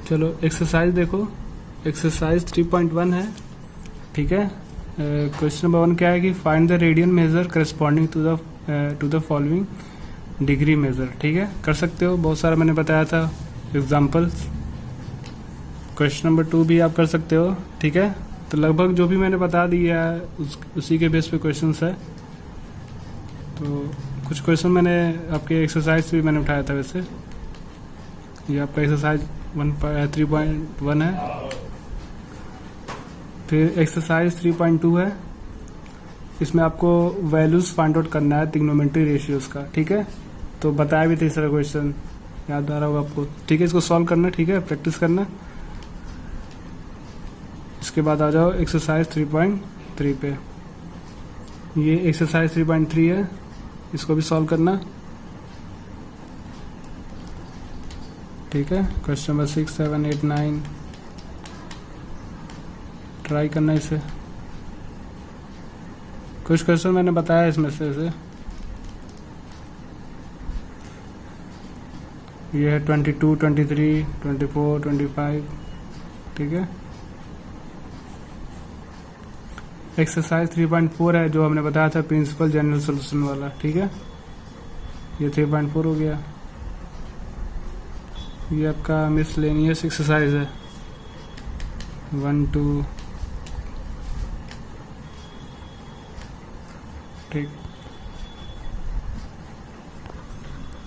चलो एक्सरसाइज देखो, एक्सरसाइज 3.1 है, ठीक है। क्वेश्चन नंबर 1 क्या है कि find the radian measure corresponding to the following degree measure, ठीक है। कर सकते हो, बहुत सारा मैंने बताया था एग्जाम्पल्स। क्वेश्चन नंबर 2 भी आप कर सकते हो, ठीक है। तो लगभग जो भी मैंने बता दिया है उसी के बेस पे क्वेश्चंस है। तो कुछ क्वेश्चन मैंने आपके एक्सरसाइज से भी मैंने उठाया था। वैसे ये आपका एक्सरसाइज 3.1 है। फिर एक्सरसाइज 3.2 है, इसमें आपको वैल्यूज फाइंड आउट करना है ट्रिग्नोमेट्री रेशियोज का, ठीक है। तो बताया भी था इस तरह क्वेश्चन, याद आ रहा होगा आपको, ठीक है। इसको सॉल्व करना, ठीक है, प्रैक्टिस करना। इसके बाद आ जाओ एक्सरसाइज 3.3 पे। ये एक्सरसाइज 3.3 है, इसको भी सॉल्व करना, ठीक है। क्वेश्चन नंबर 6, 7, 8, 9 ट्राई करना इसे। कुछ क्वेश्चन मैंने बताया इसमें से ये है 22, 23, 24, 25, ठीक है। एक्सरसाइज 3.4 है, जो हमने बताया था प्रिंसिपल जनरल सॉल्यूशन वाला, ठीक है। ये 3.4 हो गया। ये आपका मिसलेनियस एक्सरसाइज है 1, 2, ठीक।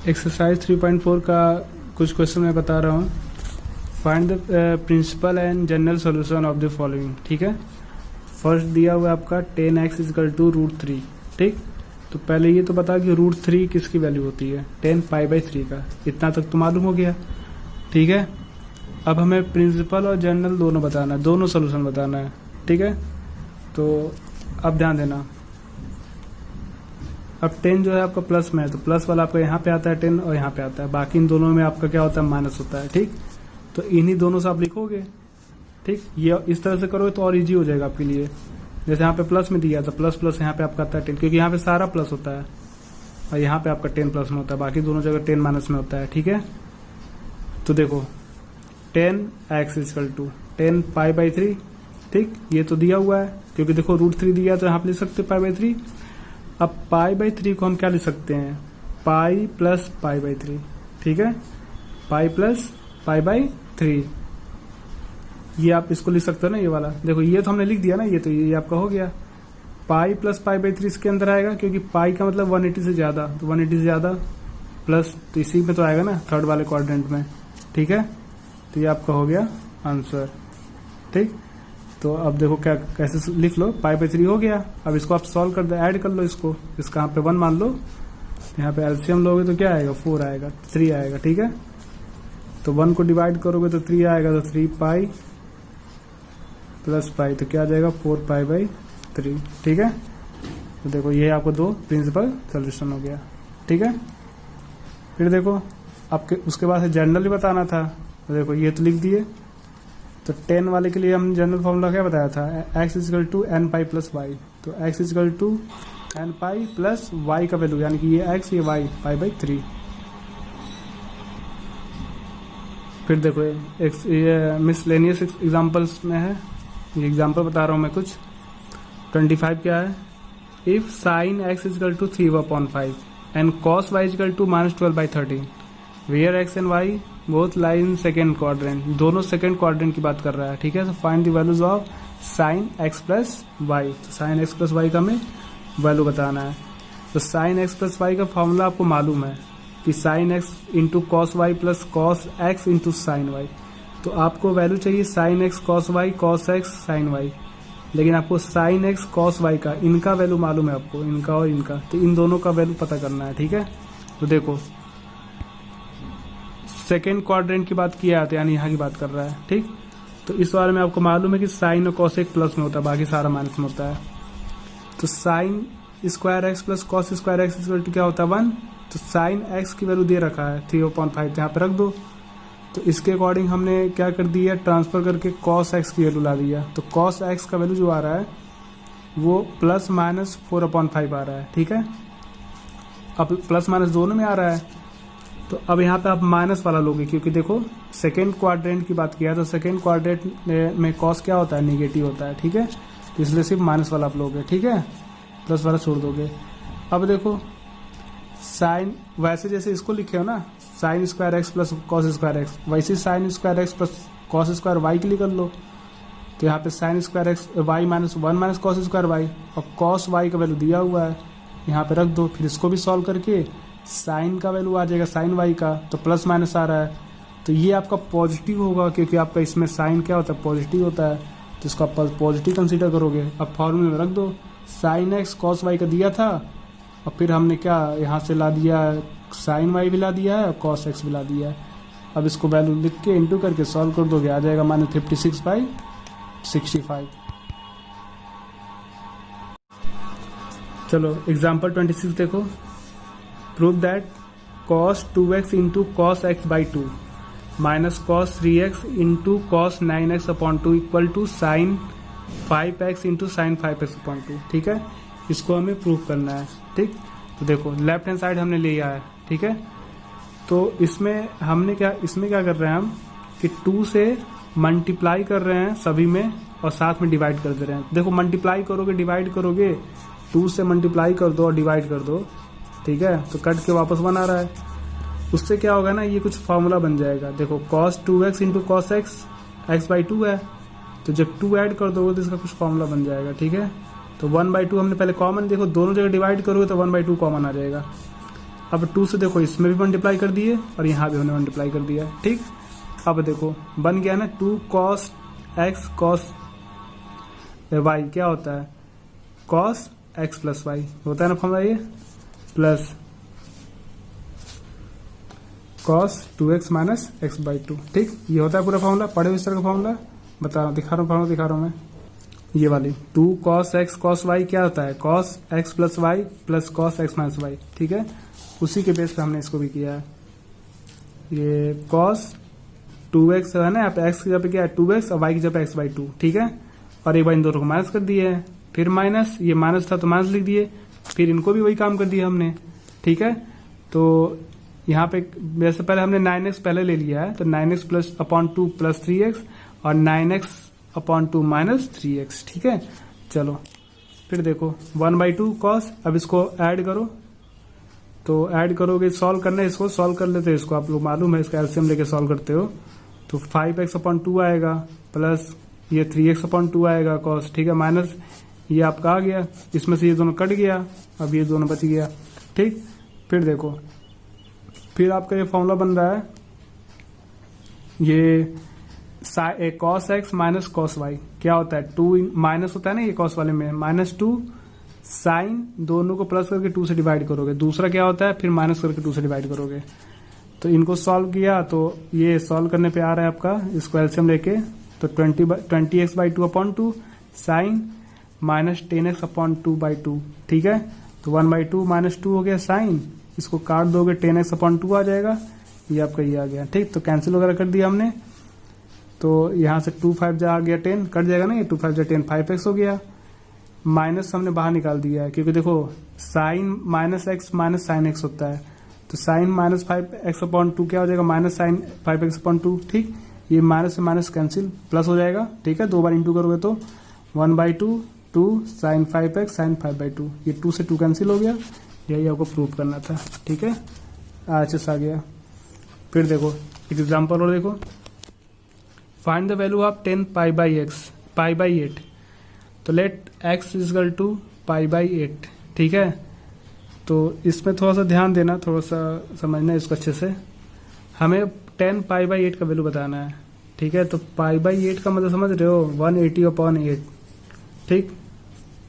एक्सरसाइज 3.4 का कुछ क्वेश्चन मैं बता रहा हूँ। Find the principal and general solution of the following, ठीक है। फर्स्ट दिया हुआ आपका 10x = √3, ठीक। तो पहले ये तो बता कि √3 किसकी वैल्यू होती है, 10π/3 का। इतना तक तो मालूम हो गया, ठीक है। अब हमें प्रिंसिपल और जनरल दोनों बताना है, दोनों सोल्यूशन बताना है, ठीक है। तो अब ध्यान देना, अब 10 जो है आपका प्लस में है, तो प्लस वाला आपका यहाँ पे आता है 10 और यहाँ पे आता है। बाकी इन दोनों में आपका क्या होता है, माइनस होता है, ठीक। तो इन्हीं दोनों से आप लिखोगे, ठीक। ये इस तरह से करोगे तो और इजी हो जाएगा आपके लिए। जैसे यहाँ पे प्लस में दिया था, प्लस प्लस यहाँ पे आपका आता है 10, क्योंकि यहाँ पे सारा प्लस होता है और यहाँ पे आपका 10 प्लस में होता है, बाकी दोनों जगह 10 माइनस में होता है, ठीक है। तो देखो 10x = 10π/3, ठीक। ये तो दिया हुआ है, क्योंकि देखो √3 दिया तो यहाँ पे लिख सकते π/3। अब π/3 को हम क्या लिख सकते हैं, पाई प्लस π/3, ठीक है। पाई प्लस π/3, ये आप इसको लिख सकते हो ना, ये वाला। देखो ये तो हमने लिख दिया ना, ये तो ये आपका हो गया। पाई प्लस π/3 इसके अंदर आएगा, क्योंकि पाई का मतलब 180 से ज्यादा, तो 180 से ज्यादा प्लस, तो इसी में तो आएगा ना, थर्ड वाले क्वाड्रेंट में, ठीक है। तो ये आपका हो गया आंसर, ठीक। तो अब देखो क्या, कैसे लिख लो, π/3 हो गया। अब इसको आप सॉल्व कर दो, ऐड कर लो इसको, इसका यहाँ पे 1 मान लो, यहाँ पे एलसीएम लोगे तो क्या आएगा, 4 आएगा, 3 आएगा, ठीक है। तो 1 को डिवाइड करोगे तो 3 आएगा, तो 3π + π, तो क्या आ जाएगा 4π/3, ठीक है। तो देखो ये आपको 2 प्रिंसिपल सोल्यूशन हो गया, ठीक है। फिर देखो आपके उसके बाद जनरल ही बताना था, तो देखो ये तो लिख दिए। तो 10 वाले के लिए हम जनरल फॉर्मूला क्या बताया था, x = nπ + y। तो x = nπ + y का वैल्यू, यानी कि ये x ये y, π/3। फिर देखो ये मिसलेनियस एग्जाम्पल्स में है, ये एग्जाम्पल बता रहा हूँ मैं कुछ। 25 क्या है, if sin x = 3/5 and cos y = -12/13 where x and y both lie in second quadrant, दोनों सेकंड क्वाड्रेंट की बात कर रहा है, ठीक है। तो find the values of sin x + y। तो sin x + y का हमें वैल्यू बताना है। तो sin x + y का फॉर्मूला आपको मालूम है कि sin x × cos y + cos x × sin y। तो आपको वैल्यू चाहिए sin x cos y, cos x sin y, लेकिन आपको sin x cos y का, इनका वैल्यू मालूम है आपको, इनका और इनका, तो इन दोनों का वैल्यू पता करना है, ठीक है। तो देखो सेकेंड क्वाड्रेंट की बात किया है, यानी यहाँ की बात कर रहा है, ठीक। तो इस बारे में आपको मालूम है कि साइन और कॉस एक प्लस में होता है, बाकी सारा माइनस में होता है। तो sign square x plus cos square x = क्या होता है 1। तो साइन एक्स की वैल्यू दे रखा है 3/5, यहाँ पे रख दो। तो इसके अकॉर्डिंग हमने क्या कर दिया, ट्रांसफर करके कॉस एक्स की वैल्यू ला दिया। तो कॉस एक्स का वैल्यू जो आ रहा है वो ±4/5 आ रहा है, ठीक है। अब प्लस माइनस दोनों में आ रहा है, तो अब यहाँ पे आप माइनस वाला लोगे, क्योंकि देखो सेकेंड क्वाड्रेंट की बात किया तो सेकेंड क्वाड्रेंट में कॉस क्या होता है, नेगेटिव होता है, ठीक है। तो इसलिए सिर्फ माइनस वाला आप लोगे, ठीक है, प्लस वाला छोड़ दोगे। अब देखो साइन, वैसे जैसे इसको लिखे हो ना, sine square x plus cos square x, वैसे sine square x plus cos square y के लिए कर लो। तो यहाँ पे sine square x y minus one minus cos square y, और कॉस वाई का वैल्यू दिया हुआ है, यहाँ पे रख दो। फिर इसको भी सॉल्व करके साइन का वैल्यू आ जाएगा साइन वाई का, तो प्लस माइनस आ रहा है, तो ये आपका पॉजिटिव होगा, क्योंकि आपका इसमें साइन क्या होता है, पॉजिटिव होता है, तो इसको आप पॉजिटिव कंसीडर करोगे। अब फॉर्मूले में रख दो, साइन एक्स कॉस वाई का दिया था, और फिर हमने क्या यहाँ से ला दिया, साइन वाई भी ला दिया है और कॉस एक्स भी ला दिया है। अब इसको वैल्यू लिख के इंटू करके सॉल्व कर दोगे, आ जाएगा -56/65। चलो एग्जाम्पल 26 देखो। Prove that cos 2x into cos X by 2 minus cos 3x into cos 9x upon 2 equal to sine 5x into sine 5x upon 2, ठीक है। इसको हमें प्रूव करना है, ठीक। तो देखो लेफ्ट हैंड साइड हमने लिया है, ठीक है। तो इसमें हमने क्या, इसमें क्या कर रहे हैं हम कि 2 से मल्टीप्लाई कर रहे हैं सभी में, और साथ में डिवाइड कर दे रहे हैं। देखो मल्टीप्लाई करोगे डिवाइड करोगे, 2 से मल्टीप्लाई कर दो और डिवाइड कर दो, ठीक है। तो कट के वापस 1 आ रहा है, उससे क्या होगा ना, ये कुछ फॉर्मूला बन जाएगा। देखो cos 2x into cos x x by 2 है, तो जब 2 ऐड कर दोगे तो इसका कुछ फॉर्मूला बन जाएगा, ठीक है। तो 1/2 हमने पहले कॉमन, देखो दोनों जगह डिवाइड करोगे तो 1/2 कॉमन आ जाएगा। अब 2 से देखो इसमें भी मल्टीप्लाई कर दिए और यहाँ भी हमने मल्टीप्लाई कर दिया, ठीक। अब देखो बन गया ना 2 cos x cos y क्या होता है, cos x प्लस वाई होता है ना फॉर्मूला, ये plus cos 2x minus x by 2, ठीक। ये होता है पूरा फॉर्मूला, पढ़े हो इस तरह का फॉर्मूला, बता रहा हूँ, दिखा रहा हूँ फॉर्मूला, दिखा रहा हूँ मैं। ये वाली 2 cos x cos y क्या होता है, cos x प्लस वाई प्लस cos x माइनस वाई, ठीक है। उसी के बेस पे हमने इसको भी किया है। ये cos 2x है ना, यहाँ पे x की जगह पे क्या है 2x और y की जगह पे x बाई 2, ठीक है। और एक बार इन दोनों को माइनस कर दिए है, फिर माइनस, ये माइनस था तो माइनस लिख दिए, फिर इनको भी वही काम कर दिया हमने, ठीक है। तो यहाँ पे वैसे पहले हमने 9x पहले ले लिया है, तो 9x plus upon 2 plus 3x और 9x अपॉन 2 माइनस 3x, ठीक है। चलो फिर देखो 1/2 cos, अब इसको ऐड करो, तो ऐड करोगे, सॉल्व करना है इसको, सॉल्व कर लेते हैं इसको, आप लोग मालूम है इसका एलसीएम लेके सॉल्व करते हो। तो 5x अपॉन 2 आएगा, प्लस ये 3x अपॉन 2 आएगा cos, ठीक है, माइनस ये आपका आ गया, इसमें से ये दोनों कट गया, अब ये दोनों बच गया, ठीक। फिर देखो, फिर आपका ये फॉर्मूला बन रहा है, ये cos x minus cos y क्या होता है, 2 माइनस होता है ना ये cos वाले में, -2 साइन, दोनों को प्लस करके 2 से डिवाइड करोगे, दूसरा क्या होता है फिर माइनस करके 2 से डिवाइड करोगे। तो इनको सॉल्व किया, तो ये सॉल्व करने पे आ रहा है आपका, इसको एलसीएम लेके, तो 20x by 2 upon 2 sine minus 10x upon 2 by 2, ठीक है। तो 1/2 माइनस 2 हो गया साइन, इसको काट दोगे 10x अपॉन 2 आ जाएगा, ये आपका ये आ गया, ठीक। तो कैंसिल वगैरह कर दिया हमने, तो यहाँ से 2 5 जा आ गया 10, कट जाएगा ना, ये 2 5 जा 10, 5x हो गया, माइनस हमने बाहर निकाल दिया है, क्योंकि देखो sine minus X minus sine X होता है, तो साइन माइनस 5x अपॉन 2 क्या हो जाएगा, माइनस साइन 5x अपॉन 2, ठीक। ये माइनस से माइनस कैंसिल, प्लस हो जाएगा, ठीक है। 2 बार इंटू करोगे तो 1/2 2 साइन 5x साइन 5/2, ये 2 से 2 कैंसिल हो गया, यही आपको प्रूव करना था, ठीक है। आरएचएस आ गया। फिर देखो एक एग्जांपल और देखो, फाइंड द वैल्यू ऑफ 10 π/8, तो लेट x इजकल टू π/8, ठीक है। तो इसमें थोड़ा सा ध्यान देना, थोड़ा सा समझना इसको अच्छे से, हमें 10 π/8 का वैल्यू बताना है, ठीक है। तो π/8 का मतलब समझ रहे हो, 180/8, ठीक।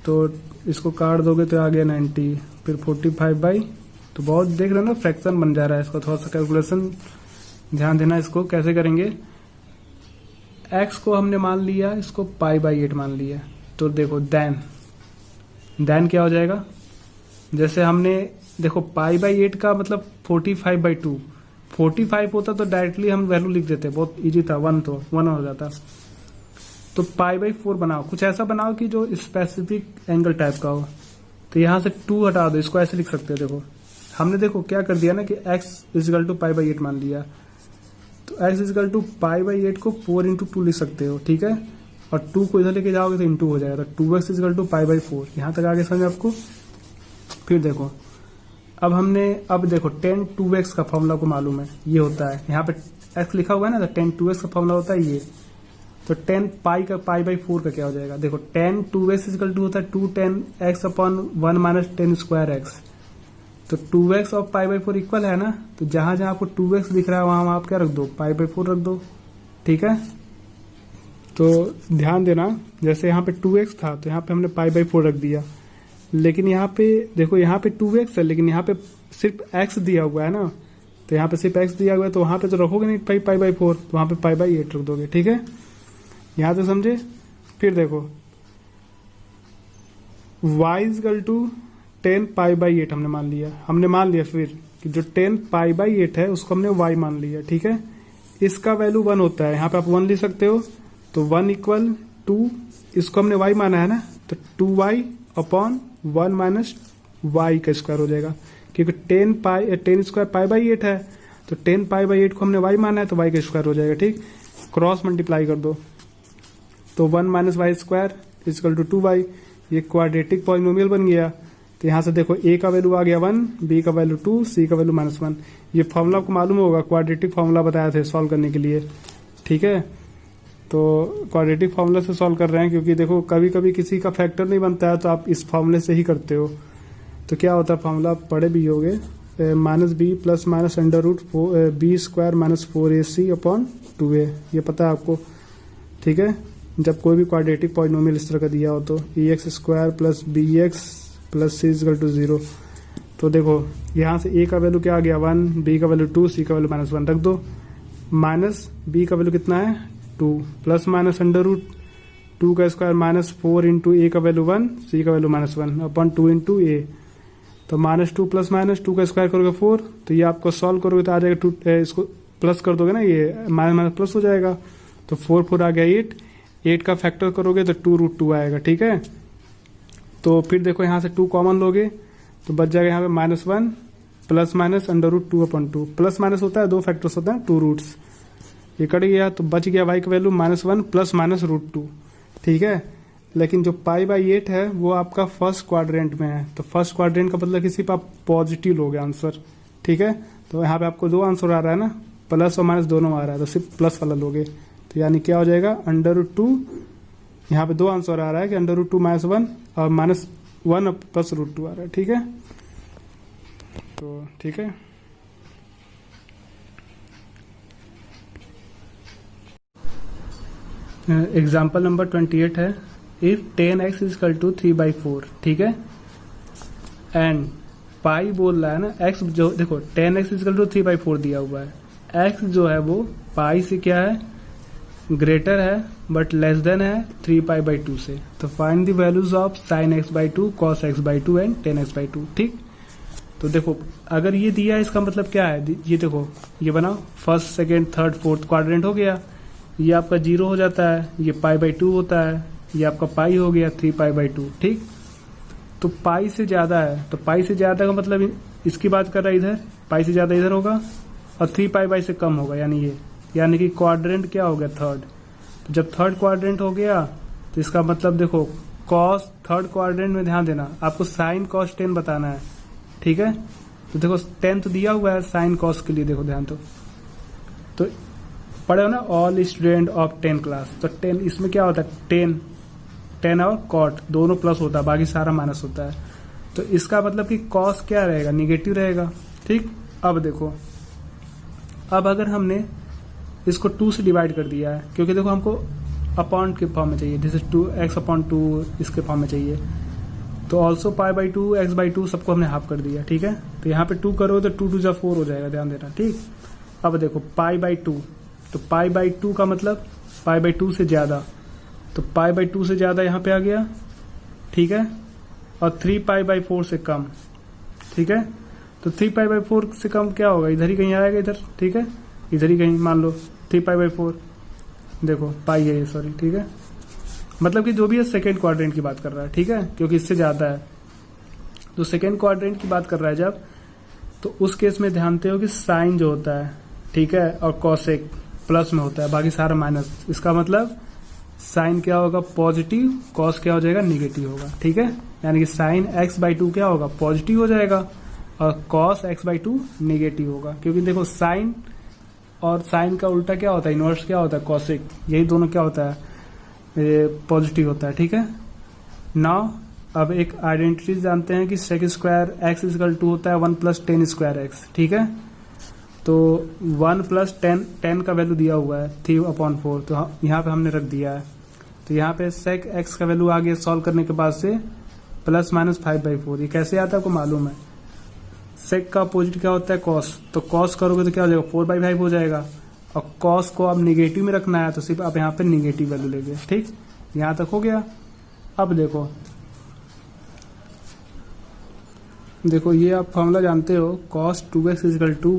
तो इसको काट दोगे तो आ गया 90, फिर 45 तो बहुत देख रहे हो ना फ्रैक्शन बन जा रहा है, इसको थोड़ा सा कैलकुलेशन ध्यान देना, इसको कैसे करेंगे। x को हमने मान लिया, इसको π/8 मान लिया, तो देखो देन क्या हो जाएगा, जैसे हमने देखो π/8 का मतलब 45/2, 45 होता तो डायरेक्टली हम वैल्यू लिख देते, बहुत इजी था, 1 तो 1 हो जाता। तो π/4 बनाओ, कुछ ऐसा बनाओ कि जो स्पेसिफिक एंगल टाइप का हो, तो यहां से 2 हटा दो, इसको ऐसे लिख सकते हो, देखो हमने देखो क्या कर दिया ना कि x equal to pi by 8 मान लिया, तो x equal to pi by 8 को 4 इंटू 2 लिख सकते हो, ठीक है, और 2 को इधर लेके जाओगे तो इंटू हो जाएगा, तो 2x is equal to pi by 4। यहाँ तक आगे समझ आपको। फिर देखो अब देखो tan 2x का फॉर्मूला को मालूम है, ये होता है यहाँ पे x लिखा हुआ है ना, तो tan 2x का फॉर्मूला होता है ये। तो tan पाई बाई 4 का क्या हो जाएगा, देखो tan 2x इजिकल टू होता है 2 tan x upon 1 minus tan square x। तो 2x और पाई बाई 4 इक्वल है ना, तो जहां जहां आपको 2x दिख रहा है वहां आप क्या रख दो, पाई बाई 4 रख दो, ठीक है। तो ध्यान देना, जैसे यहाँ पे 2x था तो यहाँ पे हमने पाई बाई 4 रख दिया, लेकिन यहाँ पे देखो यहाँ पे 2x है, लेकिन यहाँ पे सिर्फ x दिया हुआ है ना, तो यहाँ पे सिर्फ x दिया हुआ है, तो वहां पे तो रखोगे नहीं पाई बाई 4, तो वहां पे पाई बाई 8 रख दोगे, ठीक है। यहां तक समझे। फिर देखो y equal to 10 pi by 8 हमने मान लिया फिर कि जो 10 पाई बाई 8 है उसको हमने y मान लिया, ठीक है। इसका वैल्यू 1 होता है, यहाँ पे आप 1 लिख सकते हो, तो 1 इक्वल टू, इसको हमने y माना है ना, तो 2y अपॉन 1 माइनस y का स्क्वायर हो जाएगा, क्योंकि 10 स्क्वायर पाई बाई 8 है, तो 10 पाई बाई 8 को हमने y माना है, तो y का स्क्वायर हो जाएगा, ठीक। क्रॉस मल्टीप्लाई कर दो, तो 1 minus Y square equal to 2y, ये क्वाड्रेटिक पॉलिनोमियल बन गया। तो यहाँ से देखो a का वैल्यू आ गया 1, b का वैल्यू 2, c का वैल्यू -1। ये फॉर्मूला आपको मालूम होगा, क्वाड्रेटिक फॉर्मूला बताया थे सॉल्व करने के लिए, ठीक है। तो क्वाड्रेटिक फॉर्मूला से सॉल्व कर रहे हैं, क्योंकि देखो कभी कभी किसी का फैक्टर नहीं बनता है तो आप इस फॉर्मूले से ही करते हो। तो क्या होता है फॉर्मूला, पढ़े भी होगे, -b plus minus under root b square minus 4ac upon 2a, ये पता है आपको, ठीक है। जब कोई भी क्वाड्रेटिक पॉलिनोमियल इस तरह का दिया हो तो ax square plus bx plus c equal to 0। तो देखो यहाँ से a का वैल्यू क्या आ गया 1, b का वैल्यू 2, c का वैल्यू -1 रख दो, माइनस b का वैल्यू कितना है 2, प्लस माइनस अंडर रूट 2 का स्क्वायर माइनस 4 इंटू a का वैल्यू 1, c का वैल्यू -1 अपॉन 2 इंटू a। तो -2 प्लस -2 का स्क्वायर करोगे 4, तो ये आपको सॉल्व करोगे तो आ जाएगा 2, इसको प्लस कर दोगे ना, ये माइनस प्लस हो जाएगा, तो 4 आ गया 8, 8 का फैक्टर करोगे तो 2√2 आएगा, ठीक है। तो फिर देखो यहाँ से 2 कॉमन लोगे तो बच जाएगा यहाँ पे -1 plus minus under root 2 upon 2, plus minus होता है, 2 फैक्टर्स होते हैं, 2 रूट्स, ये कट गया, तो बच गया y का वैल्यू -1 प्लस माइनस √2, ठीक है। लेकिन जो पाई बाई 8 है वो आपका फर्स्ट क्वाड्रेंट में है, तो फर्स्ट क्वाड्रेंट का मतलब किसी पर आप पॉजिटिव लोगे आंसर, ठीक है। तो यहाँ पे आपको 2 आंसर आ रहा है ना, प्लस और माइनस दोनों आ रहा है, तो सिर्फ प्लस वाला लोगे, तो यानी क्या हो जाएगा √2, यहाँ पे 2 आंसर आ रहा है कि √2 -1 और -1 प्लस √2 आ रहा है, ठीक है। तो ठीक है, एग्जाम्पल नंबर 28 है, इफ 10x इजकल टू 3/4, ठीक है, एंड पाई बोल रहा है ना, x जो देखो 10x इजकल टू 3/4 दिया हुआ है, x जो है वो पाई से क्या है, ग्रेटर है बट लेस देन है 3π/2 से। तो find the values of sin x/2, cos x/2 and tan x/2, ठीक। तो देखो अगर ये दिया है इसका मतलब क्या है, ये देखो ये बनाओ, first second third fourth quadrant हो गया, ये आपका 0 हो जाता है, ये π/2 होता है, ये आपका पाई हो गया 3π/2, ठीक। तो पाई से ज्यादा है, तो पाई से ज्यादा का मतलब इसकी बात कर रहा है इधर, पाई से ज्यादा इधर होगा और 3π से कम होगा, यानी कि क्वाड्रेंट क्या हो गया थर्ड। तो जब थर्ड क्वाड्रेंट हो गया तो इसका मतलब देखो कॉस, थर्ड क्वाड्रेंट में ध्यान देना आपको साइन कॉस 10 बताना है, ठीक है। तो देखो 10 तो दिया हुआ है साइन कॉस के लिए, देखो ध्यान तो पढ़े हो ना, ऑल स्टूडेंट ऑफ 10 क्लास, तो 10 इसमें क्या होता है 10 और कॉट दोनों प्लस होता है, बाकी सारा माइनस होता है। तो इसका मतलब कि कॉस क्या रहेगा, निगेटिव रहेगा, ठीक। अब देखो, अब अगर हमने इसको 2 से डिवाइड कर दिया है, क्योंकि देखो हमको अपॉन के फॉर्म में चाहिए, दिस इज 2x/2 इसके फॉर्म में चाहिए, तो ऑल्सो π/2 x/2 सबको हमने हाफ कर दिया, ठीक है। तो यहाँ पे 2 करो तो 2 2 जा 4 हो जाएगा, ध्यान देना, ठीक। अब देखो π/2, तो π/2 का मतलब π/2 से ज्यादा, तो π/2 से ज्यादा यहाँ पे आ गया, ठीक है, और 3π/4 से कम, ठीक है। तो 3π/4 से कम क्या होगा, इधर ही कहीं आएगा, इधर, ठीक है, इधर ही कहीं मान लो 3π/4, देखो पाई है ये, सॉरी, ठीक है, मतलब कि जो भी है सेकेंड क्वाड्रेंट की बात कर रहा है, ठीक है, क्योंकि इससे ज्यादा है। तो सेकेंड क्वाड्रेंट की बात कर रहा है जब, तो उस केस में ध्यान देते हो कि साइन जो होता है, ठीक है, और कॉसेक प्लस में होता है, बाकी सारा माइनस। इसका मतलब साइन क्या होगा, पॉजिटिव, कॉस क्या हो जाएगा, निगेटिव होगा, ठीक है। यानी कि साइन x/2 क्या होगा, पॉजिटिव हो जाएगा, और कॉस x/2 निगेटिव होगा। क्योंकि देखो साइन और साइन का उल्टा क्या होता है, इनवर्स क्या होता है, कॉसेक, यही दोनों क्या होता है, पॉजिटिव होता है, ठीक है। नाउ अब एक आइडेंटिटी जानते हैं कि sec square X equal to होता है 1 + 10 स्क्वायर एक्स, ठीक है। तो 1 + 10 का वैल्यू दिया हुआ है 3/4, तो यहाँ पे हमने रख दिया है। तो यहाँ पे सेक एक्स का वैल्यू आ गया सॉल्व करने के बाद से ±5/4। ये कैसे आता है आपको मालूम है। सेक का अपोजिट क्या होता है, कॉस, तो कॉस करोगे तो क्या हो जाएगा, 4/5 हो जाएगा। और कॉस को अब निगेटिव में रखना है तो सिर्फ आप यहाँ पे निगेटिव वैल्यू लेंगे, ठीक। यहाँ तक हो गया। अब देखो ये आप फॉर्मूला जानते हो, cos 2x =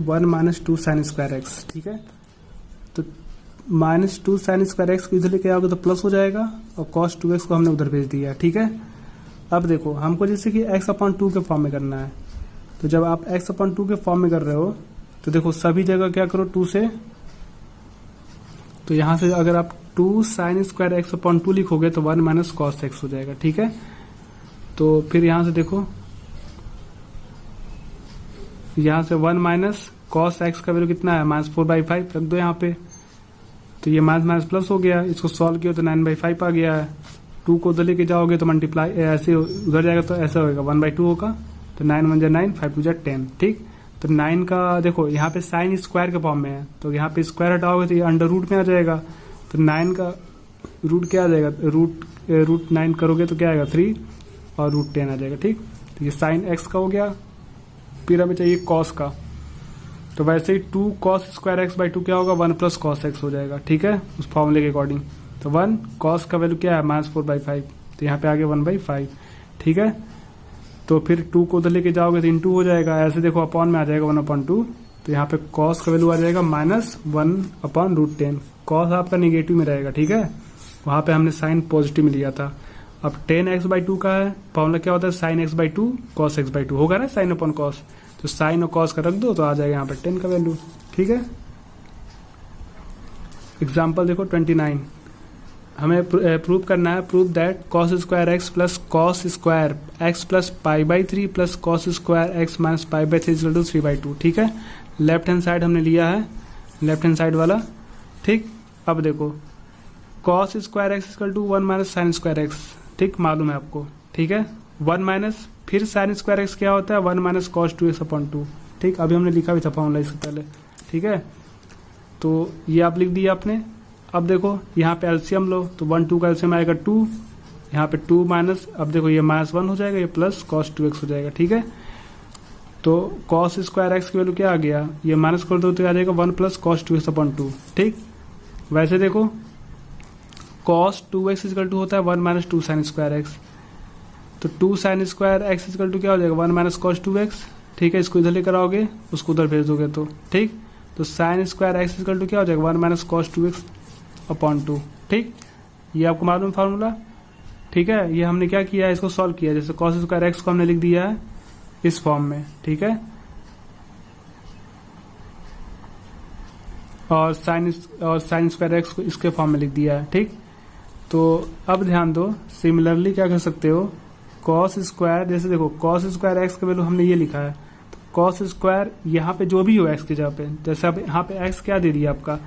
1 - 2 sin square x, ठीक है। तो -2 sin स्क्वायर x को इधर लेके आओगे तो प्लस हो जाएगा, और cos 2x को हमने उधर भेज दिया, ठीक है। अब देखो हमको जैसे कि x/2 के फॉर्म में करना है, तो जब आप x/2 के फॉर्म में कर रहे हो तो देखो सभी जगह क्या करो 2 से, तो यहां से अगर आप 2 sin स्क्वायर x/2 लिखोगे तो 1 - cos x हो जाएगा, ठीक है। तो फिर यहां से देखो, यहां से 1 - cos x का वैल्यू कितना है, -4/5 रख दो यहाँ पे। तो ये माइनस प्लस हो गया, इसको सॉल्व किया तो 9/5 आ गया है। 2 को उधर लेके जाओगे तो मल्टीप्लाई ऐसे उधर जाएगा तो ऐसा होगा 1/2 होगा, तो 9 × 9 5 × 10, ठीक। तो 9 का देखो यहाँ पे साइन स्क्वायर के फॉर्म में है, तो यहाँ पे स्क्वायर हटाओगे तो ये अंडर रूट में आ जाएगा। तो 9 का रूट क्या आ जाएगा, रूट 9 करोगे तो क्या आएगा 3, और रूट 10 आ जाएगा, ठीक। तो ये साइन एक्स का हो गया। फिर हमें चाहिए कॉस का, तो वैसे ही 2 cos स्क्वायर x/2 क्या होगा, 1 + cos x हो जाएगा, ठीक है, उस फॉर्मूले के अकॉर्डिंग। तो 1 cos का वैल्यू क्या है, -4/5, तो यहाँ पे आ गया 1/5, ठीक है। तो फिर 2 को उधर लेके जाओगे तो * हो जाएगा, ऐसे देखो अपॉन में आ जाएगा 1/2, तो यहाँ पे cos का वैल्यू आ जाएगा -1/√10। cos आपका निगेटिव में रहेगा, ठीक है, वहां पे हमने साइन पॉजिटिव में लिया था। अब 10x/2 का है, फॉर्मूला क्या होता है, sin x/2 cos x/2 होगा ना, साइन अपॉन कॉस, तो साइन और कॉस का रख दो तो आ जाएगा यहाँ पे 10 का वैल्यू, ठीक है। एग्जाम्पल देखो 29, हमें प्रूव करना है, prove that cos square x + cos square x + π/3 + cos square x - π/3 = 3/2, ठीक है। लेफ्ट हैंड साइड हमने लिया है, लेफ्ट हैंड साइड वाला, ठीक। अब देखो cos square x = 1 - sin square x, ठीक, मालूम है आपको, ठीक है। 1 - फिर sin स्क्वायर x क्या होता है, 1 - cos 2x/2, ठीक। अभी हमने लिखा भी था फॉर्मूला इससे पहले, ठीक है। तो ये आप लिख दिया आपने। अब देखो यहाँ पे एलसीएम लो, तो 1 2 का एलसीएम आएगा 2, यहाँ पे 2 माइनस, अब देखो ये -1 हो जाएगा, ये प्लस cos 2x हो जाएगा, ठीक है। तो cos स्क्वायर x की वैल्यू क्या आ गया, ये माइनस कर दो तो आ जाएगा 1 + cos 2x/2, ठीक। वैसे देखो cos 2x = होता है 1 - 2 sin स्क्वायर x, तो 2 sin स्क्वायर x = क्या हो जाएगा, 1 - cos 2x, ठीक है। इसको इधर लेकर आओगे, उसको उधर भेज दोगे तो, ठीक। तो sin स्क्वायर x = क्या हो जाएगा, 1 - cos 2x/2, ठीक। ये आपको मालूम फार्मूला, ठीक है। ये हमने क्या किया है, इसको सॉल्व किया, जैसे cos स्क्वायर x को हमने लिख दिया है इस फॉर्म में, ठीक है, और sin स्क्वायर x को इसके फॉर्म में लिख दिया है, ठीक। तो अब ध्यान दो, सिमिलरली क्या कर सकते हो, cos स्क्वायर, जैसे देखो cos स्क्वायर x का वैल्यू हमने ये लिखा है, तो cos स्क्वायर यहाँ पे जो भी हो x की जगह पे, जैसे अब यहाँ पे x क्या दे दिया आपका,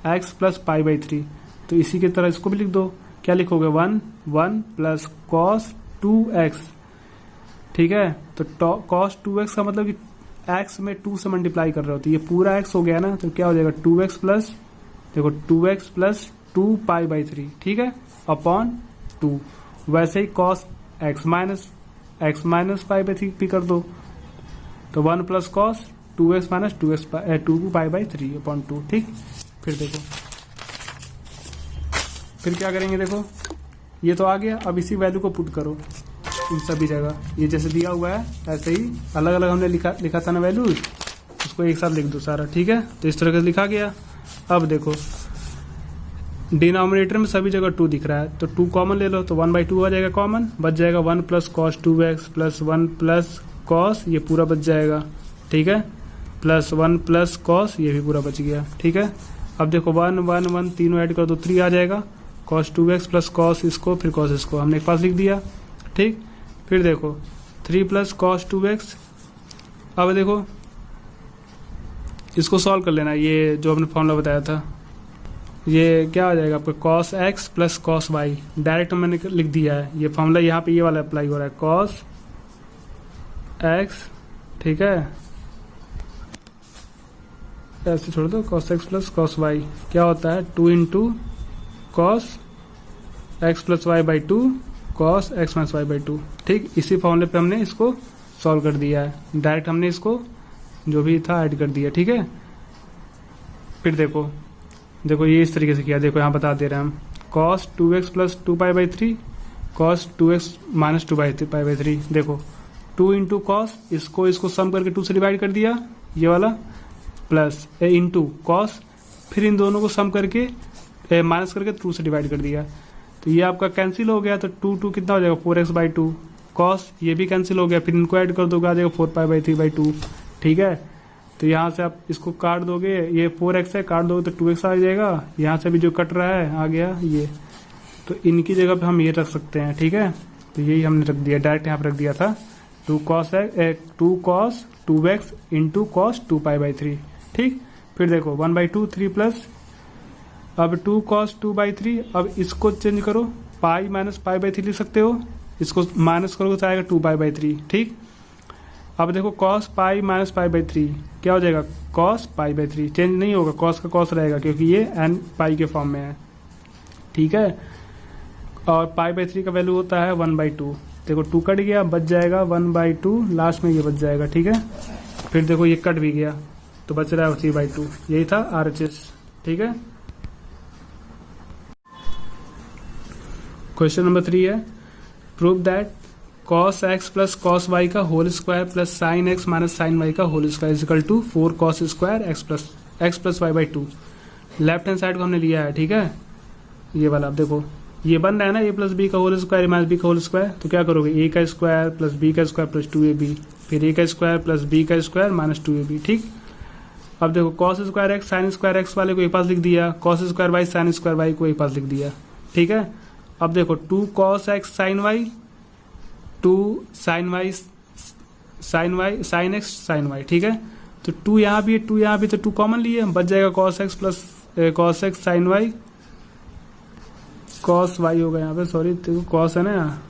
x + π/3, तो इसी की तरह इसको भी लिख दो। क्या लिखोगे, 1 + cos 2x, ठीक है। तो cos 2x का मतलब कि x में 2 से मल्टीप्लाई कर रहे हो, तो ये पूरा x हो गया ना, तो क्या हो जाएगा 2x + देखो 2x + 2π/3, ठीक है, अपॉन 2। वैसे ही cos x - π/3 भी कर दो, तो 1 + cos 2x - 2π/3 अपॉन 2, ठीक। फिर देखो फिर क्या करेंगे, देखो ये तो आ गया। अब इसी वैल्यू को पुट करो इन सभी जगह, ये जैसे दिया हुआ है ऐसे ही अलग अलग हमने लिखा था ना वैल्यू, उसको एक साथ लिख दो सारा, ठीक है। तो इस तरह से लिखा गया। अब देखो डिनोमिनेटर में सभी जगह 2 दिख रहा है, तो 2 कॉमन ले लो, तो 1/2 आ जाएगा कॉमन, बच जाएगा 1 + cos 2x + 1 + cos, ये पूरा बच जाएगा, ठीक है, प्लस 1 प्लस कॉस, ये भी पूरा बच गया। ठीक है, अब देखो 1 1 1 तीनों ऐड कर दो 3 आ जाएगा, cos 2x प्लस कॉस इसको फिर कॉस इसको हमने एक पास लिख दिया। ठीक, फिर देखो 3 प्लस कॉस 2x। अब देखो इसको सॉल्व कर लेना, ये जो हमने फॉर्मूला बताया था, ये क्या आ जाएगा आपका cos x plus cos y, direct मैंने लिख दिया है। ये फॉर्मूला यहाँ पे ये वाला अप्लाई हो रहा है, cos x, ठीक है, ऐसे छोड़ दो, cos x plus cos y क्या होता है 2 into cos x plus Y by 2 cos x minus Y by 2। ठीक, इसी फॉर्मूले पे हमने इसको सॉल्व कर दिया है, डायरेक्ट हमने इसको जो भी था ऐड कर दिया। ठीक है, फिर देखो ये इस तरीके से किया, देखो यहाँ बता दे रहे हैं हम, cos 2x plus 2 pi by 3 cos 2x minus 2 pi by 3। देखो 2 इंटू कॉस, इसको सम करके 2 से डिवाइड कर दिया, ये वाला, प्लस इंटू कॉस, फिर इन दोनों को सम करके माइनस करके 2 से डिवाइड कर दिया, तो ये आपका कैंसिल हो गया। तो 2 कितना हो जाएगा 4x बाई 2 कॉस, ये भी कैंसिल हो गया, फिर इनको ऐड कर दोगे आ जाएगा 4 पाई बाई 3 बाई 2। ठीक है, तो यहाँ से आप इसको काट दोगे, ये 4x है, काट दोगे तो 2x आ जाएगा, यहाँ से भी जो कट रहा है आ गया ये, तो इनकी जगह पे हम ये रख सकते हैं। ठीक है, तो यही हमने रख दिया, डायरेक्ट यहाँ पे रख दिया था 2 cos 2x into cos 2 pi by 3। ठीक, फिर देखो 1 बाई 2 3 प्लस, अब 2 cos 2 बाई 3, अब इसको चेंज करो, पाई माइनस पाई बाई 3 लिख सकते हो, इसको माइनस करोगे तो आएगा 2 पाई बाई 3। ठीक, अब देखो cos pi minus pi by 3 क्या हो जाएगा cos पाई बाई 3, चेंज नहीं होगा, cos का cos रहेगा क्योंकि ये n पाई के फॉर्म में है। ठीक है, और पाई बाई 3 का वैल्यू होता है 1 बाई 2, देखो 2 कट गया, बच जाएगा 1 बाई 2, लास्ट में ये बच जाएगा। ठीक है, फिर देखो ये कट भी गया तो बच रहा है 3 बाई 2, यही था RHS। ठीक है, क्वेश्चन नंबर 3 है, prove that cos x plus cos y का whole square plus sin x minus sin y का whole square is equal to 4 cos square x plus Y by 2। Left hand side को हमने लिया है। ठीक है, ये वाला आप देखो ये बन रहा है ना a प्लस बी का होल स्क्वायर माइनस बी का होल स्क्वायर, तो क्या करोगे a का स्क्वायर प्लस b का स्क्वायर प्लस 2ab, फिर a का स्क्वायर प्लस b का स्क्वायर माइनस 2ab। ठीक, अब देखो cos square x sin square x वाले को एक पास लिख दिया, cos square y sin square y को एक पास लिख दिया। ठीक है, अब देखो 2 cos x sin y 2 sin x sin y। ठीक है, तो 2 यहाँ भी है 2 यहाँ भी, तो 2 कॉमन लिए, बच जाएगा cos x plus cos x sin y, cos y होगा यहाँ पे, सॉरी देखो cos है ना यहाँ।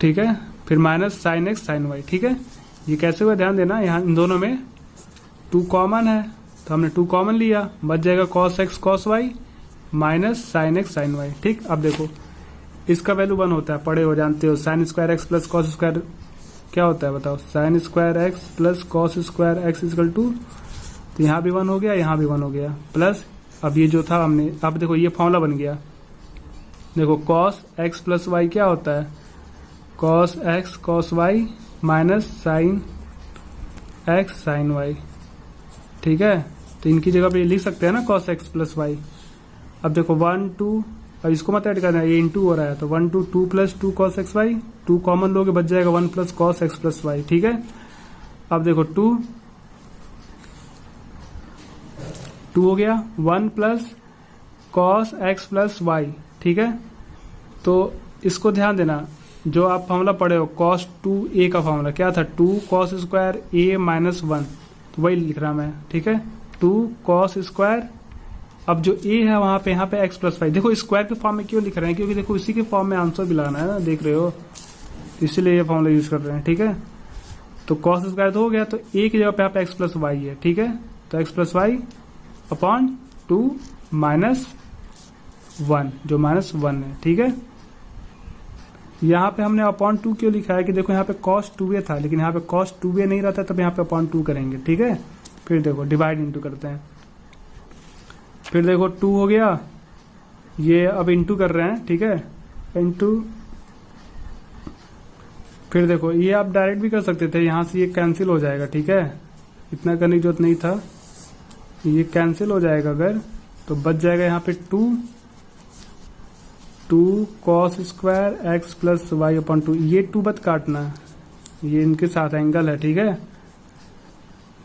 ठीक है, फिर minus sin x sin y। ठीक है, ये कैसे हुआ ध्यान देना, यहाँ इन दोनों में 2 कॉमन है तो हमने 2 कॉमन लिया, बच जाएगा cos x cos y minus sin x sin y। ठीक, अब देखो इसका वैल्यू 1 होता है, पढ़े हो जानते हो, sin square x plus cos square क्या होता है बताओ, sin square x plus cos square x equal to, तो यहाँ भी 1 हो गया, यहाँ भी 1 हो गया, प्लस अब ये जो था हमने, अब देखो ये फॉर्मूला बन गया, देखो cos x प्लस y क्या होता है cos x cos y minus sin x sin y। ठीक है, तो इनकी जगह पे लिख सकते हैं ना cos x प्लस y। अब देखो 1 2, अब इसको मत ऐड करना, ये इंटू हो रहा है, तो 1 2 2 plus 2 cos x y, 2 common लोगे बच जाएगा 1 plus cos x plus y। ठीक है, अब देखो 2 हो गया, 1 plus cos x plus y। ठीक है, तो इसको ध्यान देना, जो आप फॉर्मूला पढ़े हो cos 2a का फॉर्मूला क्या था 2 cos स्क्वायर a माइनस 1, तो वही लिख रहा मैं। ठीक है, 2 cos स्क्वायर, अब जो a है वहां पे यहाँ पे x प्लस वाई, देखो स्क्वायर के फॉर्म में क्यों लिख रहे हैं, क्योंकि देखो इसी के फॉर्म में आंसर भी लाना है ना, देख रहे हो, इसीलिए ये फॉर्मूला यूज कर रहे हैं। ठीक है, तो cos स्क्वायर तो हो गया, तो a की जगह पे यहाँ पे x प्लस वाई है। ठीक है, तो x plus Y upon 2 minus 1, जो माइनस 1 है। ठीक है, यहाँ पे हमने अपॉन 2 क्यों लिखा है कि देखो यहाँ पे cos 2a था, लेकिन यहाँ पे cos 2a नहीं रहता, तब यहाँ पे अपॉन 2 करेंगे। ठीक है, फिर देखो डिवाइड इंटू करते हैं, फिर देखो 2 हो गया, ये अब इंटू कर रहे हैं। ठीक है, इंटू, फिर देखो ये आप डायरेक्ट भी कर सकते थे, यहां से ये कैंसिल हो जाएगा। ठीक है, इतना करने की जरूरत नहीं था, ये कैंसिल हो जाएगा अगर, तो बच जाएगा यहाँ पे 2 cos square x plus Y upon 2, ये 2 बत काटना है, ये इनके साथ एंगल है, ठीक है।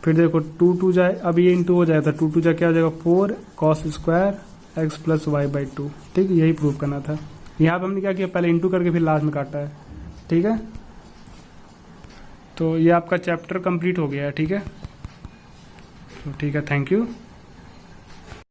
फिर देखो 2 2 जाए, अब ये इंटू हो जाएगा, 2 2 जाए क्या हो जाएगा 4 cos square x plus Y by 2, ठीक। यही प्रूव करना था। यहाँ पे हमने क्या किया, पहले इंटू करके फिर लास्ट में काटा है, ठीक है। तो ये आपका चैप्टर कंप्लीट हो गया है, ठीक है। तो ठीक है, थैंक यू।